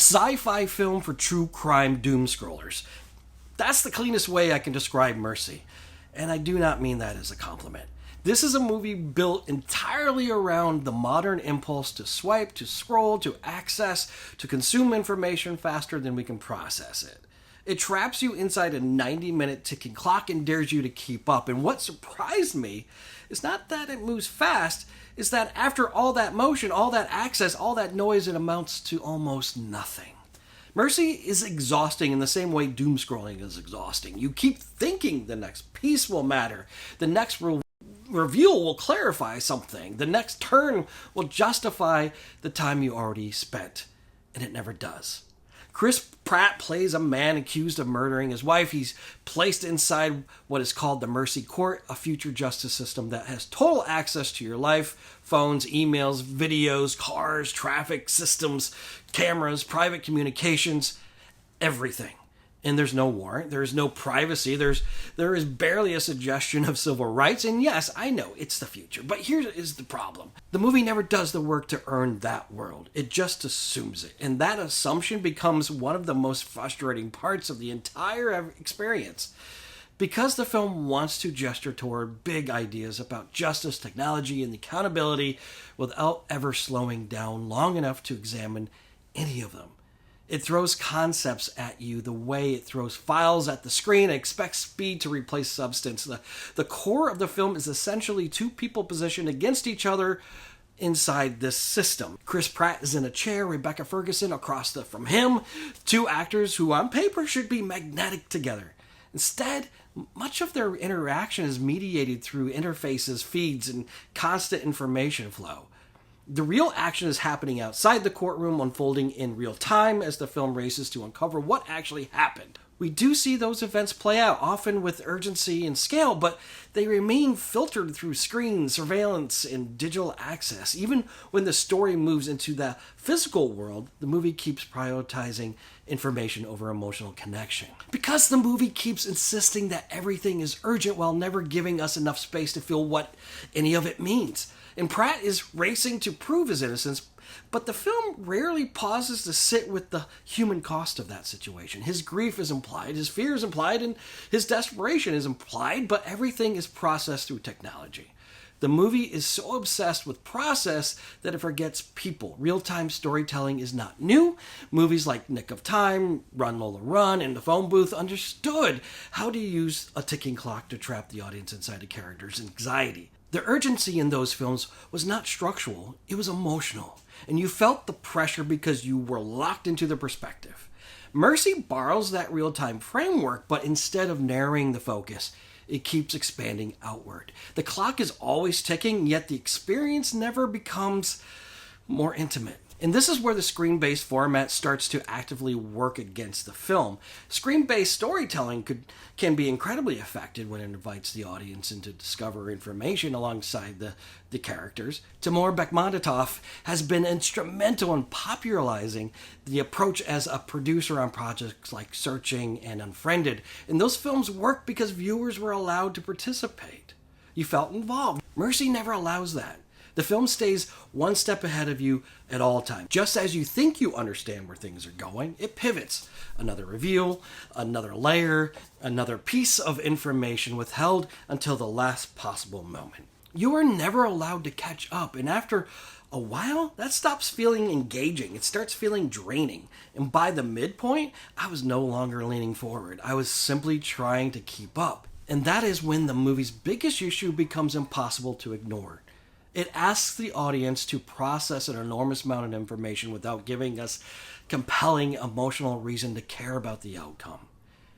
sci-fi film for true crime doomscrollers. That's the cleanest way I can describe Mercy, and I do not mean that as a compliment. This is a movie built entirely around the modern impulse to swipe, to scroll, to access, to consume information faster than we can process it. It traps you inside a 90-minute ticking clock and dares you to keep up. And what surprised me is not that it moves fast, is that after all that motion, all that access, all that noise, it amounts to almost nothing. Mercy is exhausting in the same way doom scrolling is exhausting. You keep thinking the next piece will matter, the next reveal will clarify something, the next turn will justify the time you already spent, and it never does. Chris Pratt plays a man accused of murdering his wife. He's placed inside what is called the Mercy Court, a future justice system that has total access to your life, phones, emails, videos, cars, traffic systems, cameras, private communications, everything. And there's no warrant, there's no privacy, there is barely a suggestion of civil rights, and yes, I know, it's the future, but here is the problem. The movie never does the work to earn that world, it just assumes it, and that assumption becomes one of the most frustrating parts of the entire experience. Because the film wants to gesture toward big ideas about justice, technology, and accountability without ever slowing down long enough to examine any of them. It throws concepts at you the way it throws files at the screen and expects speed to replace substance. The core of the film is essentially two people positioned against each other inside this system. Chris Pratt is in a chair, Rebecca Ferguson across from him, two actors who on paper should be magnetic together. Instead, much of their interaction is mediated through interfaces, feeds, and constant information flow. The real action is happening outside the courtroom, unfolding in real time as the film races to uncover what actually happened. We do see those events play out, often with urgency and scale, but they remain filtered through screens, surveillance, and digital access. Even when the story moves into the physical world, the movie keeps prioritizing information over emotional connection. Because the movie keeps insisting that everything is urgent while never giving us enough space to feel what any of it means. And Pratt is racing to prove his innocence, but the film rarely pauses to sit with the human cost of that situation. His grief is implied, his fear is implied, and his desperation is implied, but everything is processed through technology. The movie is so obsessed with process that it forgets people. Real-time storytelling is not new. Movies like Nick of Time, LOLA RUN, and The Phone Booth understood how to use a ticking clock to trap the audience inside a character's anxiety. The urgency in those films was not structural, it was emotional, and you felt the pressure because you were locked into the perspective. Mercy borrows that real-time framework, but instead of narrowing the focus, it keeps expanding outward. The clock is always ticking, yet the experience never becomes more intimate. And this is where the screen-based format starts to actively work against the film. Screen-based storytelling can be incredibly effective when it invites the audience in to discover information alongside the characters. TIMUR BEKMAMBETOV has been instrumental in popularizing the approach as a producer on projects like Searching and Unfriended. And those films worked because viewers were allowed to participate. You felt involved. Mercy never allows that. The film stays one step ahead of you at all times. Just as you think you understand where things are going, it pivots. Another reveal, another layer, another piece of information withheld until the last possible moment. You are never allowed to catch up, and after a while, that stops feeling engaging. It starts feeling draining. And by the midpoint, I was no longer leaning forward. I was simply trying to keep up. And that is when the movie's biggest issue becomes impossible to ignore. It asks the audience to process an enormous amount of information without giving us compelling emotional reason to care about the outcome.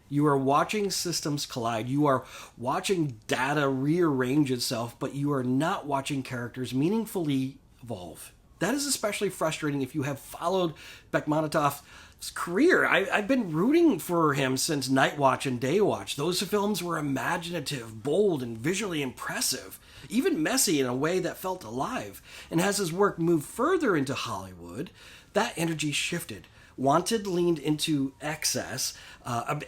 You are watching systems collide. You are watching data rearrange itself, but you are not watching characters meaningfully evolve. That is especially frustrating if you have followed Bekmambetov's career. I've been rooting for him since Night Watch and Day Watch. Those films were imaginative, bold, and visually impressive. Even messy in a way that felt alive. And as his work moved further into Hollywood, that energy shifted. Wanted leaned into excess.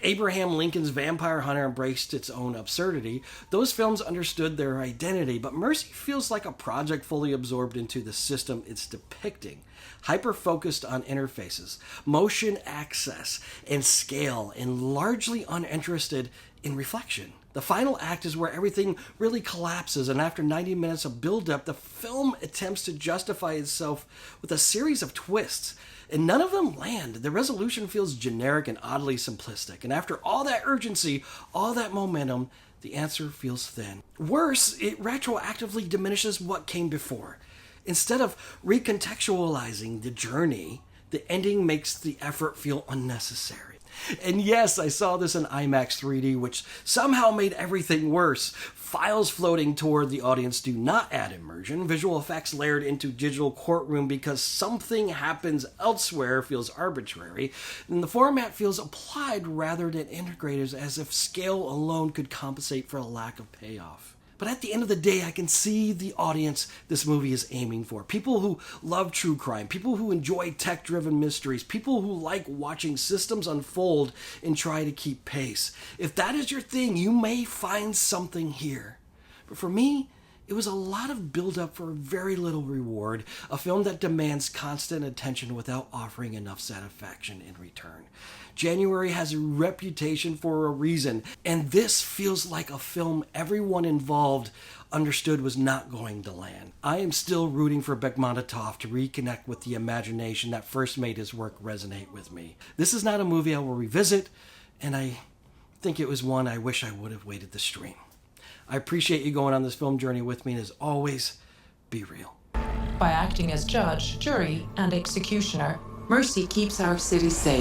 Abraham Lincoln's Vampire Hunter embraced its own absurdity. Those films understood their identity, but Mercy feels like a project fully absorbed into the system it's depicting. Hyper-focused on interfaces, motion access, and scale, and largely uninterested in reflection. The final act is where everything really collapses, and after 90 minutes of build-up, the film attempts to justify itself with a series of twists, and none of them land. The resolution feels generic and oddly simplistic, and after all that urgency, all that momentum, the answer feels thin. Worse, it retroactively diminishes what came before. Instead of recontextualizing the journey, the ending makes the effort feel unnecessary. And yes, I saw this in IMAX 3D, which somehow made everything worse. Files floating toward the audience do not add immersion. Visual effects layered into digital courtroom because something happens elsewhere feels arbitrary. And the format feels applied rather than integrated, as if scale alone could compensate for a lack of payoff. But at the end of the day, I can see the audience this movie is aiming for. People who love true crime, people who enjoy tech-driven mysteries, people who like watching systems unfold and try to keep pace. If that is your thing, you may find something here. But for me, it was a lot of build-up for very little reward, a film that demands constant attention without offering enough satisfaction in return. January has a reputation for a reason, and this feels like a film everyone involved understood was not going to land. I am still rooting for Bekmambetov to reconnect with the imagination that first made his work resonate with me. This is not a movie I will revisit, and I think it was one I wish I would have waited to stream. I appreciate you going on this film journey with me, and as always, be real. By acting as judge, jury, and executioner, Mercy keeps our city safe.